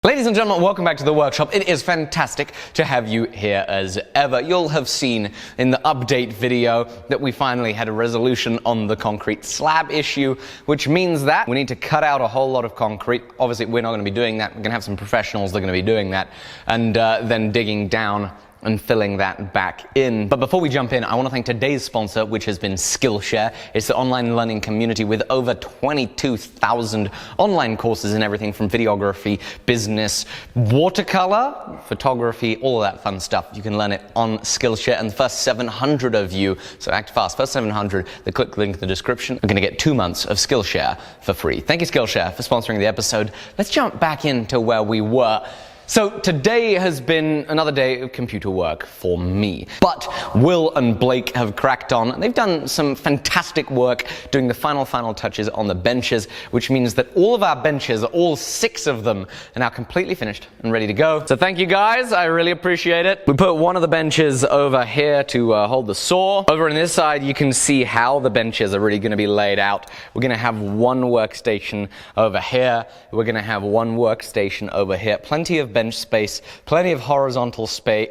Ladies and gentlemen, welcome back to the workshop. It is fantastic to have you here as ever. You'll have seen in the update video that we finally had a resolution on the concrete slab issue, which means that we need to cut out a whole lot of concrete. Obviously, we're not going to be doing that. We're going to have some professionals that are going to be doing that, and then digging down and filling that back in. But before we jump in, I want to thank today's sponsor, which has been Skillshare. It's the online learning community with over 22,000 online courses in everything from videography, business, watercolor, photography, all of that fun stuff. You can learn it on Skillshare, and the first 700 of you, so act fast, first 700 that click the link in the description are going to get 2 months of Skillshare for free. Thank you, Skillshare, for sponsoring the episode. Let's jump back into where we were. So today has been another day of computer work for me, but Will and Blake have cracked on, and they've done some fantastic work doing the final touches on the benches, which means that all of our benches, all 6 of them, are now completely finished and ready to go. So thank you guys, I really appreciate it. We put one of the benches over here to hold the saw. Over on this side you can see how the benches are really going to be laid out. We're going to have one workstation over here, we're going to have one workstation over here, plenty of bench space, plenty of horizontal space.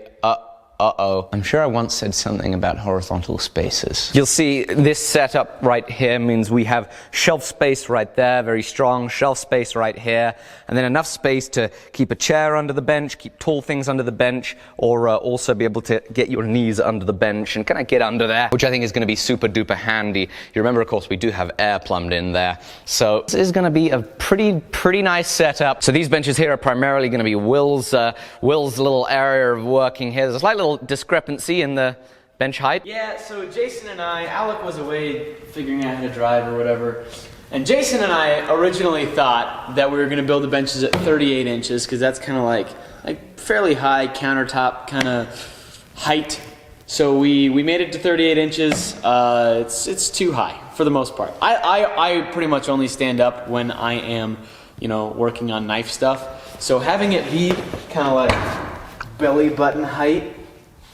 I'm sure I once said something about horizontal spaces. You'll see this setup right here means we have shelf space right there, very strong, shelf space right here, and then enough space to keep a chair under the bench, keep tall things under the bench, or also be able to get your knees under the bench and kind of get under there, which I think is going to be super duper handy. You remember, of course, we do have air plumbed in there, so this is going to be a pretty nice setup. So these benches here are primarily going to be Will's little area of working here. There's a slight little discrepancy in the bench height. Yeah, so Jason and I, Alec was away figuring out how to drive or whatever, and Jason and I originally thought that we were going to build the benches at 38 inches because that's kind of like fairly high countertop kind of height. So we made it to 38 inches. It's too high for the most part. I pretty much only stand up when I am, working on knife stuff. So having it be kind of like belly button height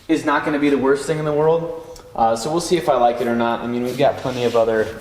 is not going to be the worst thing in the world. So we'll see if I like it or not. I mean, we've got plenty of other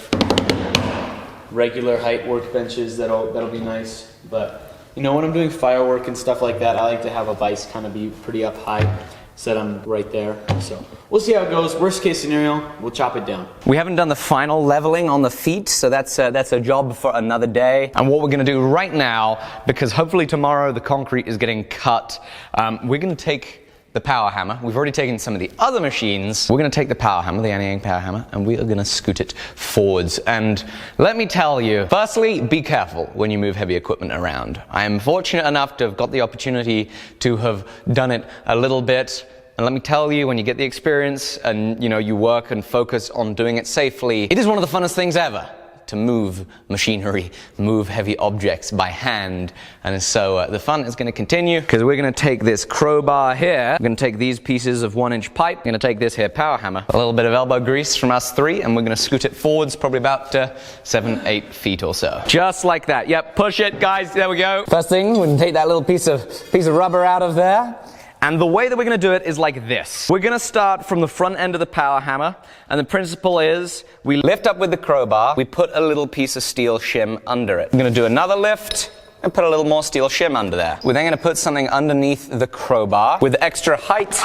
regular height workbenches that'll be nice. But when I'm doing firework and stuff like that, I like to have a vise kind of be pretty up high, so that I'm right there. So we'll see how it goes. Worst case scenario, we'll chop it down. We haven't done the final leveling on the feet, so that's a job for another day. And what we're going to do right now, because hopefully tomorrow the concrete is getting cut, we're going to take the power hammer. We've already taken some of the other machines. We're going to take the power hammer, the anti-yank power hammer, and we are going to scoot it forwards. And let me tell you, firstly, be careful when you move heavy equipment around. I am fortunate enough to have got the opportunity to have done it a little bit. And let me tell you, when you get the experience and you work and focus on doing it safely, it is one of the funnest things ever to move machinery, move heavy objects by hand. And so the fun is going to continue, because we're going to take this crowbar here, we're going to take these pieces of 1-inch pipe, we're going to take this here power hammer, a little bit of elbow grease from us 3, and we're going to scoot it forwards probably about 7-8 feet or so. Just like that. Yep, push it, guys. There we go. First thing, we're going to take that little piece of rubber out of there. And the way that we're going to do it is like this. We're going to start from the front end of the power hammer, and the principle is we lift up with the crowbar, we put a little piece of steel shim under it. We're going to do another lift and put a little more steel shim under there. We're then going to put something underneath the crowbar. With extra height,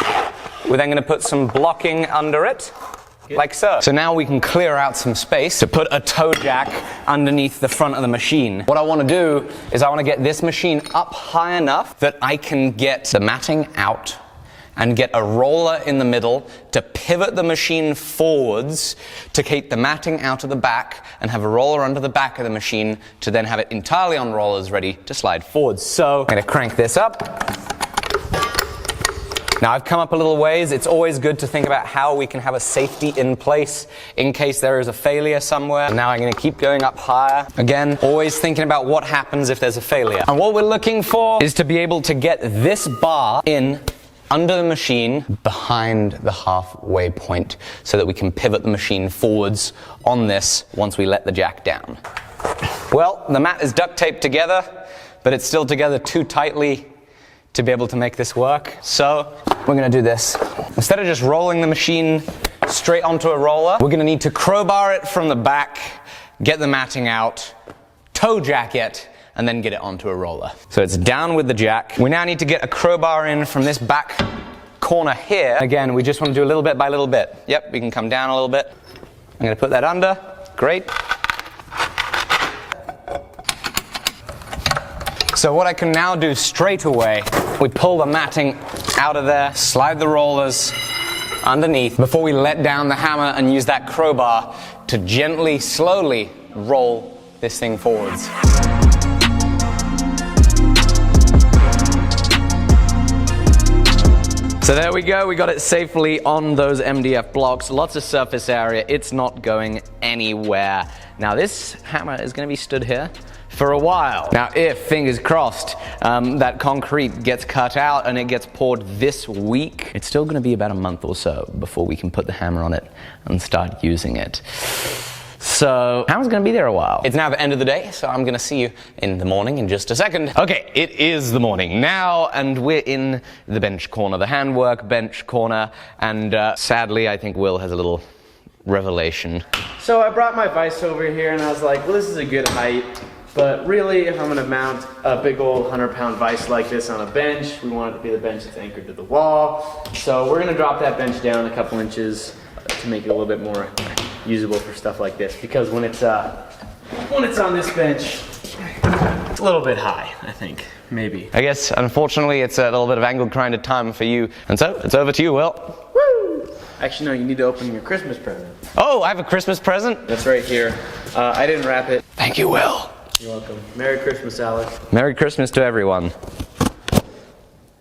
we're then going to put some blocking under it, like so. So now we can clear out some space to put a toe jack underneath the front of the machine. What I want to do is I want to get this machine up high enough that I can get the matting out and get a roller in the middle to pivot the machine forwards to keep the matting out of the back, and have a roller under the back of the machine to then have it entirely on rollers ready to slide forwards. So I'm going to crank this up. Now, I've come up a little ways. It's always good to think about how we can have a safety in place in case there is a failure somewhere. Now I'm going to keep going up higher. Again, always thinking about what happens if there's a failure. And what we're looking for is to be able to get this bar in under the machine behind the halfway point, so that we can pivot the machine forwards on this once we let the jack down. Well, the mat is duct taped together, but it's still together too tightly to be able to make this work. So we're going to do this. Instead of just rolling the machine straight onto a roller, we're going to need to crowbar it from the back, get the matting out, toe jack it, and then get it onto a roller. So it's down with the jack. We now need to get a crowbar in from this back corner here. Again, we just want to do a little bit by little bit. Yep, we can come down a little bit. I'm going to put that under. Great. So what I can now do straight away, we pull the matting out of there, slide the rollers underneath before we let down the hammer and use that crowbar to gently, slowly roll this thing forwards. So there we go, we got it safely on those MDF blocks, lots of surface area, it's not going anywhere. Now this hammer is going to be stood here for a while. Now if, fingers crossed, that concrete gets cut out and it gets poured this week, it's still going to be about a month or so before we can put the hammer on it and start using it. So, hammer's gonna be there a while. It's now the end of the day, so I'm gonna see you in the morning in just a second. Okay, it is the morning now, and we're in the bench corner, the handwork bench corner, and sadly, I think Will has a little revelation. So I brought my vise over here, and I was like, well, this is a good height, but really, if I'm gonna mount a big old 100-pound vise like this on a bench, we want it to be the bench that's anchored to the wall. So we're gonna drop that bench down a couple inches to make it a little bit more usable for stuff like this, because when it's on this bench, it's a little bit high, I think, maybe. I guess, unfortunately, it's a little bit of angled grinded time for you, and so it's over to you, Will. Woo! Actually, no, you need to open your Christmas present. Oh, I have a Christmas present? That's right here. I didn't wrap it. Thank you, Will. You're welcome. Merry Christmas, Alec. Merry Christmas to everyone.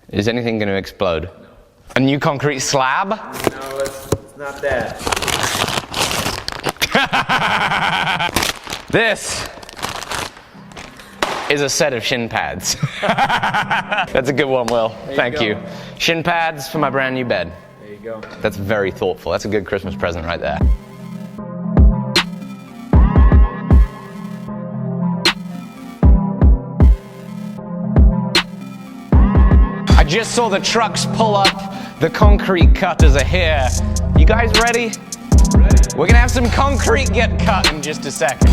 Is anything going to explode? No. A new concrete slab? No, it's not that. This is a set of shin pads. That's a good one, Will. Thank you. Shin pads for my brand new bed. There you go. That's very thoughtful. That's a good Christmas present right there. I just saw the trucks pull up. The concrete cutters are here. You guys ready? Ready. We're gonna have some concrete get cut in just a second.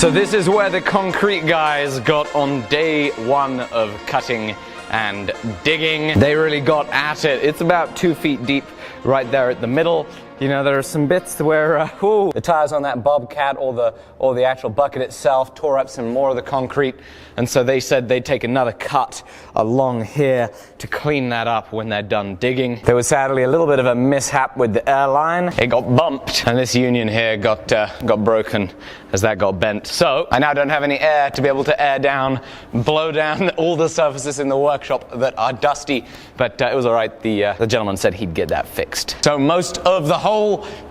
So this is where the concrete guys got on day one of cutting and digging. They really got at it. It's about 2 feet deep right there at the middle. You know, there are some bits where the tires on that Bobcat or the actual bucket itself tore up some more of the concrete, and so they said they'd take another cut along here to clean that up when they're done digging. There was sadly a little bit of a mishap with the airline. It got bumped, and this union here got broken as that got bent. So I now don't have any air to be able to air down, blow down all the surfaces in the workshop that are dusty, but it was all right. The gentleman said he'd get that fixed. So most of the hole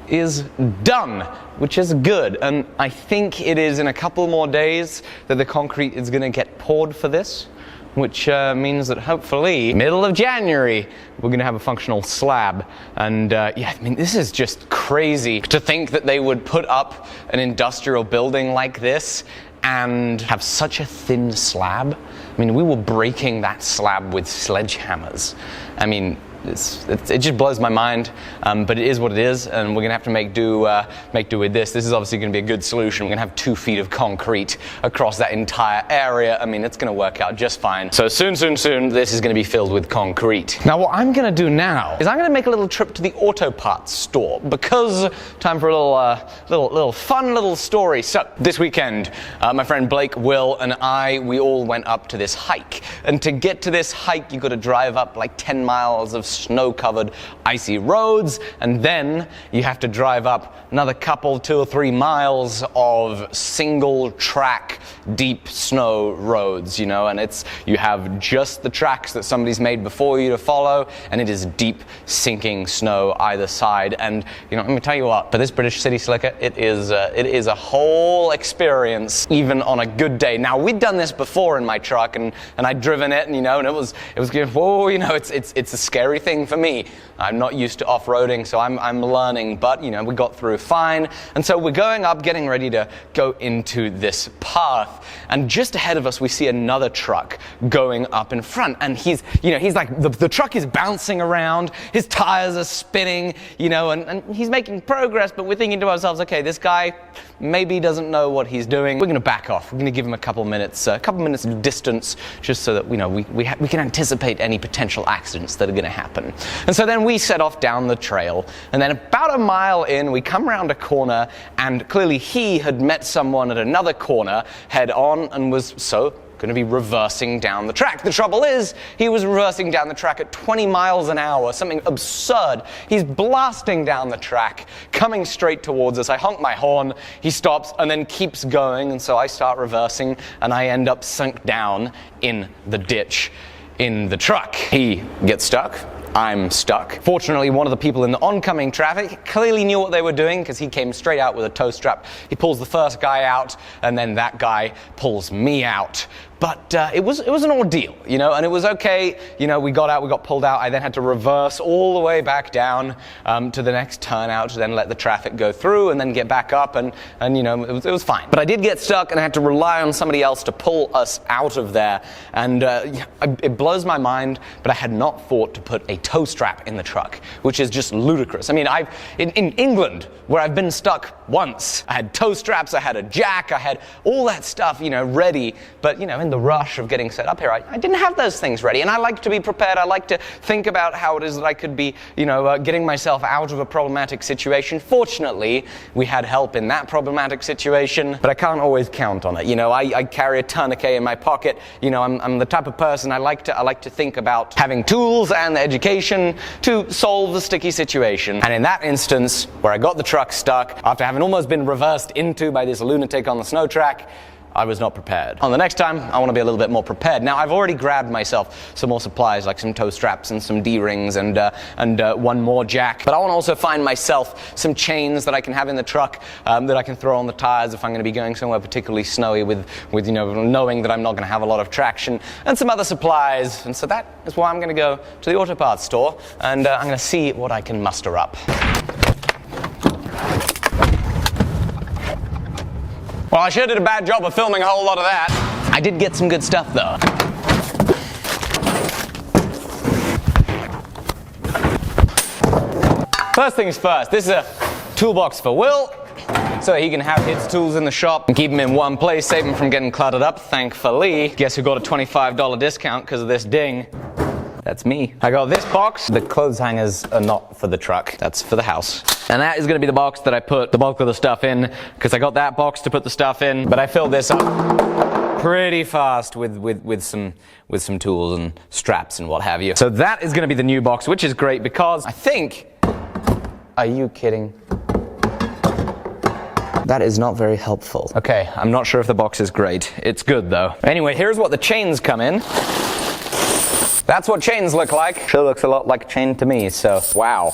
is done, which is good, and I think it is in a couple more days that the concrete is going to get poured for this, which means that hopefully middle of January we're going to have a functional slab. And yeah, I mean, this is just crazy to think that they would put up an industrial building like this and have such a thin slab. I mean, we were breaking that slab with sledgehammers. I mean, it just blows my mind, but it is what it is, and we're gonna have to make do with this. This is obviously gonna be a good solution. We're gonna have 2 feet of concrete across that entire area. I mean, it's gonna work out just fine. So soon, this is gonna be filled with concrete. Now, what I'm gonna do now is I'm gonna make a little trip to the auto parts store, because time for a little fun little story. So this weekend, my friend Blake, Will, and we all went up to this hike, and to get to this hike, you got to drive up like 10 miles of snow-covered, icy roads, and then you have to drive up another couple, 2 or 3 miles of single-track, deep snow roads, you know, and you have just the tracks that somebody's made before you to follow, and it is deep, sinking snow either side. And you know, let me tell you what, for this British city slicker, it is a whole experience, even on a good day. Now, we'd done this before in my truck, and I'd driven it, and you know, and it was whoa, you know, it's a scary thing for me. I'm not used to off-roading, so I'm learning, but you know, we got through fine. And so we're going up, getting ready to go into this path, and just ahead of us we see another truck going up in front, and he's like, the truck is bouncing around, his tires are spinning, you know, and he's making progress, but we're thinking to ourselves, okay, this guy maybe doesn't know what he's doing. We're going to back off. We're going to give him a couple minutes of distance, just so that we can anticipate any potential accidents that are going to happen. And so then we set off down the trail, and then about a mile in, we come around a corner, and clearly he had met someone at another corner head on and was going to be reversing down the track. The trouble is, he was reversing down the track at 20 miles an hour, something absurd. He's blasting down the track, coming straight towards us. I honk my horn, he stops, and then keeps going, and so I start reversing, and I end up sunk down in the ditch in the truck. He gets stuck. I'm stuck. Fortunately, one of the people in the oncoming traffic clearly knew what they were doing, because he came straight out with a tow strap. He pulls the first guy out, and then that guy pulls me out. But it was an ordeal, you know, and it was okay. You know, we got pulled out. I then had to reverse all the way back down to the next turnout, to then let the traffic go through, and then get back up, and you know, it was fine. But I did get stuck, and I had to rely on somebody else to pull us out of there. And it blows my mind, but I had not thought to put a tow strap in the truck, which is just ludicrous. I mean, in England, where I've been stuck once, I had tow straps, I had a jack, I had all that stuff, you know, ready. But you know, in the rush of getting set up here, I didn't have those things ready, and I like to be prepared. I like to think about how it is that I could be, you know, getting myself out of a problematic situation. Fortunately, we had help in that problematic situation, but I can't always count on it. You know, I carry a tourniquet in my pocket. You know, I'm the type of person, I like to think about having tools and the education to solve the sticky situation. And in that instance, where I got the truck stuck after having almost been reversed into by this lunatic on the snow track, I was not prepared. On the next time, I want to be a little bit more prepared. Now, I've already grabbed myself some more supplies, like some tow straps and some D-rings and one more jack. But I want to also find myself some chains that I can have in the truck that I can throw on the tires if I'm going to be going somewhere particularly snowy with you know, knowing that I'm not going to have a lot of traction, and some other supplies. And so that is why I'm going to go to the auto parts store, and I'm going to see what I can muster up. Well, I sure did a bad job of filming a whole lot of that. I did get some good stuff, though. First things first, this is a toolbox for Will, so he can have his tools in the shop and keep them in one place, save them from getting cluttered up, thankfully. Guess who got a $25 discount because of this ding? That's me. I got this box. The clothes hangers are not for the truck. That's for the house. And that is gonna be the box that I put the bulk of the stuff in, because I got that box to put the stuff in, but I filled this up pretty fast with some tools and straps and what have you. So that is gonna be the new box, which is great because I think, are you kidding? That is not very helpful. Okay, I'm not sure if the box is great. It's good though. Anyway, here's what the chains come in. That's what chains look like. Sure looks a lot like a chain to me, so wow.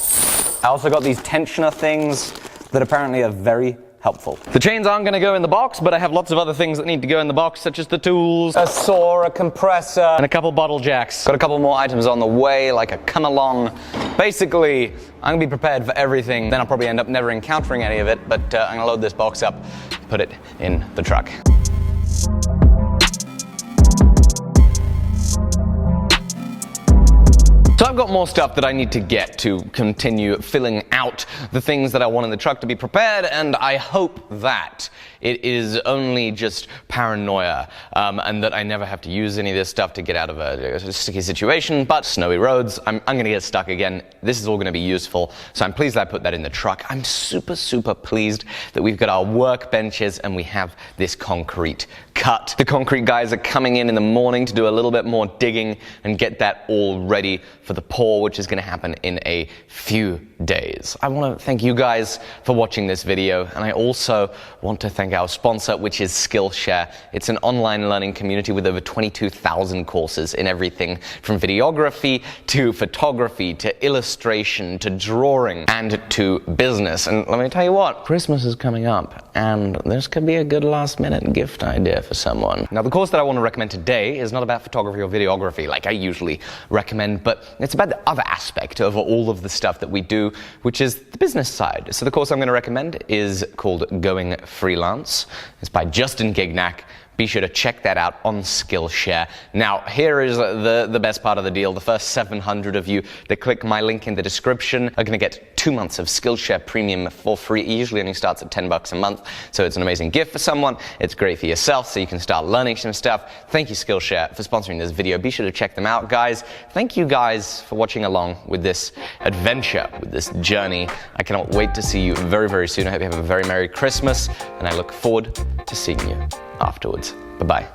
I also got these tensioner things that apparently are very helpful. The chains aren't gonna go in the box, but I have lots of other things that need to go in the box, such as the tools, a saw, a compressor, and a couple bottle jacks. Got a couple more items on the way, like a come along. Basically, I'm gonna be prepared for everything. Then I'll probably end up never encountering any of it, but I'm gonna load this box up, put it in the truck. So I've got more stuff that I need to get to continue filling out the things that I want in the truck to be prepared, and I hope that it is only just paranoia and that I never have to use any of this stuff to get out of a sticky situation, but snowy roads, I'm gonna get stuck again. This is all gonna be useful, so I'm pleased that I put that in the truck. I'm super pleased that we've got our workbenches and we have this concrete cut. The concrete guys are coming in the morning to do a little bit more digging and get that all ready for the pour, which is going to happen in a few days. I want to thank you guys for watching this video, and I also want to thank our sponsor, which is Skillshare. It's an online learning community with over 22,000 courses in everything from videography to photography to illustration to drawing and to business. And let me tell you what, Christmas is coming up, and this could be a good last-minute gift idea for someone. Now, the course that I want to recommend today is not about photography or videography like I usually recommend, but it's about the other aspect of all of the stuff that we do, which is the business side. So the course I'm going to recommend is called Going Freelance. It's by Justin Gignac. Be sure to check that out on Skillshare. Now, here is the best part of the deal. The first 700 of you that click my link in the description are going to get 2 months of Skillshare Premium for free. It usually only starts at $10 a month, so it's an amazing gift for someone. It's great for yourself, so you can start learning some stuff. Thank you, Skillshare, for sponsoring this video. Be sure to check them out, guys. Thank you, guys, for watching along with this adventure, with this journey. I cannot wait to see you very soon. I hope you have a very Merry Christmas, and I look forward to seeing you afterwards. Bye-bye.